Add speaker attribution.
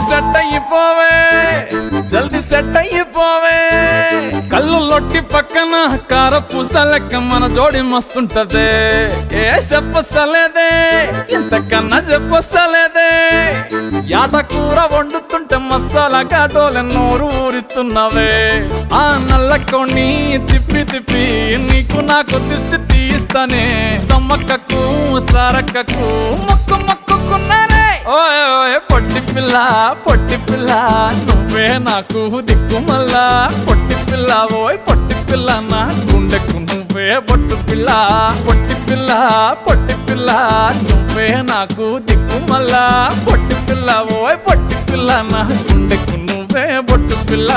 Speaker 1: set అయిపోవే జల్దీ set అయిపోవే కళ్ళు లొట్టి పక్కన కార పూసలెక్క మన జోడి మస్తుంటదే చెప్పలేదే ఇంతకన్నా చెప్పలేదే యాట కూర వండుతుంటే మసాలా ఘాటోలే నోరు ఊరుతున్నవే ఆ నల్లకొని తిప్పి తిప్పి నీకు నాకు దిష్టి తీస్తానే సమ్మక్కకు సారక్కకు మొక్కు మొక్కుకున్నానే ఓయ్ ఓయ్ పొట్టి పిల్ల నువ్వే నాకు దిక్కుమల్లా పొట్టి పిల్ల ఓయ్ పొట్టి పిల్ల నా గుండెకు నువ్వే బొట్టు పిల్ల పొట్టి పిల్ల నువ్వే నాకు దిక్కుమల్లా పొట్టి పిల్ల ఓయ్ పొట్టి పిల్ల నా గుండెకు నువ్వే బొట్టు పిల్ల